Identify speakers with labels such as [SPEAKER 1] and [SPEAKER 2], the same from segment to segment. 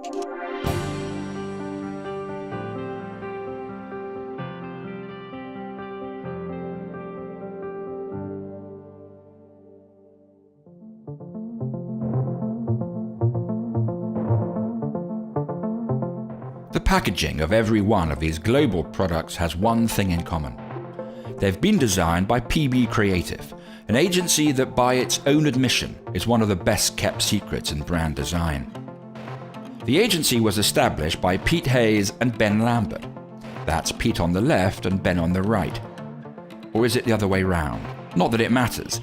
[SPEAKER 1] The packaging of every one of these global products has one thing in common. They've been designed by PB Creative, an agency that by its own admission is one of the best kept secrets in brand design. The agency was established by Pete Hayes and Ben Lambert. That's Pete on the left and Ben on the right. Or is it the other way round? Not that it matters.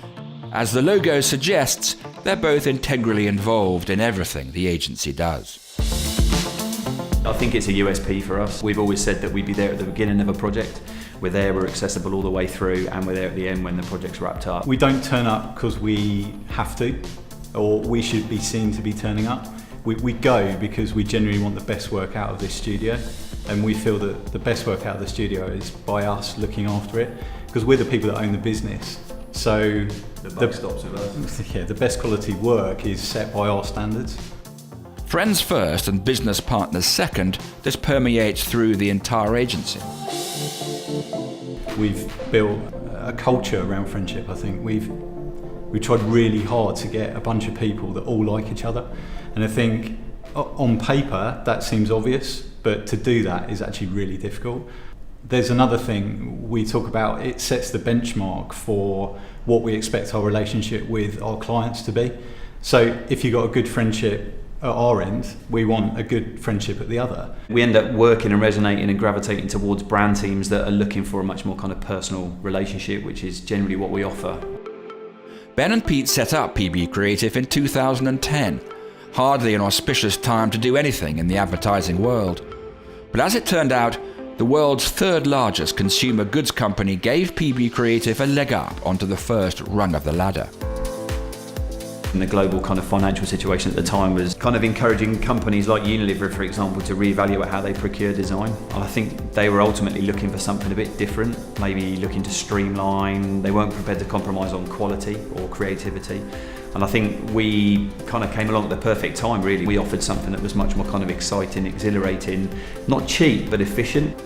[SPEAKER 1] As the logo suggests, they're both integrally involved in everything the agency does.
[SPEAKER 2] I think it's a USP for us. We've always said that we'd be there at the beginning of a project. We're there, we're accessible all the way through, and we're there at the end when the project's wrapped up.
[SPEAKER 3] We don't turn up because we have to, or we should be seen to be turning up. We go because we genuinely want the best work out of this studio, and we feel that the best work out of the studio is by us looking after it, because we're the people that own the business. So
[SPEAKER 2] the buck stops with us.
[SPEAKER 3] Yeah, the best quality work is set by our standards.
[SPEAKER 1] Friends first and business partners second, this permeates through the entire agency.
[SPEAKER 3] We've built a culture around friendship, I think. We've tried really hard to get a bunch of people that all like each other. And I think on paper that seems obvious, but to do that is actually really difficult. There's another thing we talk about, it sets the benchmark for what we expect our relationship with our clients to be. So if you've got a good friendship at our end, we want a good friendship at the other.
[SPEAKER 2] We end up working and resonating and gravitating towards brand teams that are looking for a much more kind of personal relationship, which is generally what we offer.
[SPEAKER 1] Ben and Pete set up PB Creative in 2010. Hardly an auspicious time to do anything in the advertising world. But as it turned out, the world's third largest consumer goods company gave PB Creative a leg up onto the first rung of the ladder.
[SPEAKER 2] And the global kind of financial situation at the time was kind of encouraging companies like Unilever, for example, to reevaluate how they procure design. And I think they were ultimately looking for something a bit different, maybe looking to streamline. They weren't prepared to compromise on quality or creativity. And I think we kind of came along at the perfect time, really. We offered something that was much more kind of exciting, exhilarating, not cheap, but efficient.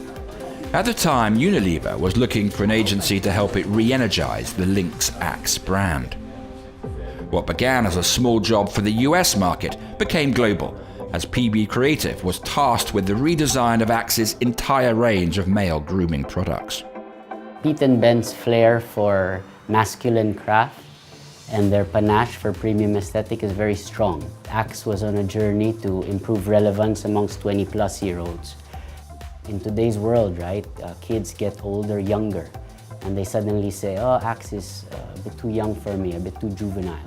[SPEAKER 1] At the time, Unilever was looking for an agency to help it re-energize the Lynx Axe brand. What began as a small job for the US market became global, as PB Creative was tasked with the redesign of Axe's entire range of male grooming products.
[SPEAKER 4] Pete and Ben's flair for masculine craft and their panache for premium aesthetic is very strong. Axe was on a journey to improve relevance amongst 20-plus-year-olds. In today's world, right, kids get older, younger, and they suddenly say, oh, Axe is a bit too young for me, a bit too juvenile.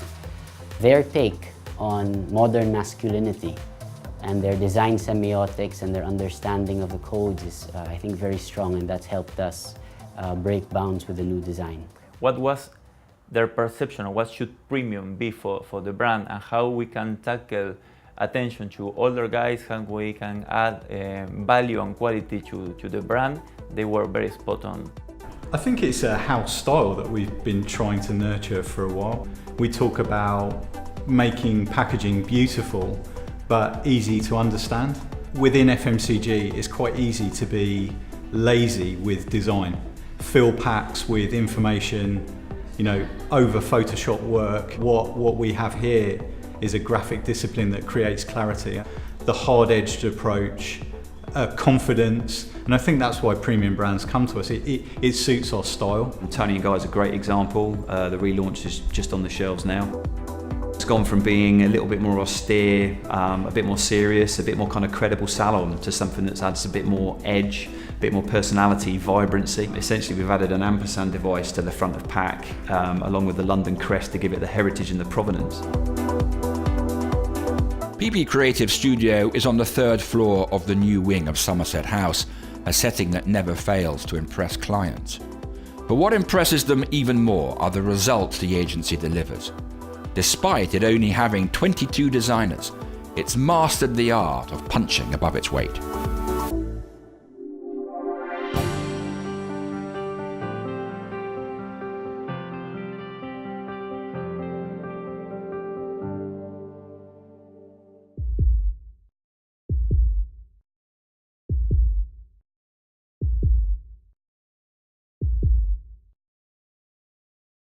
[SPEAKER 4] Their take on modern masculinity and their design semiotics and their understanding of the codes is, I think, very strong, and that's helped us break bounds with the new design.
[SPEAKER 5] What was their perception of what should premium be for the brand, and how we can tackle attention to older guys, how we can add value and quality to the brand? They were very spot on.
[SPEAKER 3] I think it's a house style that we've been trying to nurture for a while. We talk about making packaging beautiful but easy to understand. Within FMCG, it's quite easy to be lazy with design. Fill packs with information, over Photoshop work. What we have here is a graphic discipline that creates clarity. The hard-edged approach, confidence, and I think that's why premium brands come to us. It suits our style.
[SPEAKER 2] Toni Guy is a great example. The relaunch is just on the shelves now. It's gone from being a little bit more austere, a bit more serious, a bit more kind of credible salon, to something that adds a bit more edge, a bit more personality, vibrancy. Essentially, we've added an ampersand device to the front of pack, along with the London crest to give it the heritage and the provenance.
[SPEAKER 1] PB Creative Studio is on the third floor of the new wing of Somerset House, a setting that never fails to impress clients. But what impresses them even more are the results the agency delivers. Despite it only having 22 designers, it's mastered the art of punching above its weight.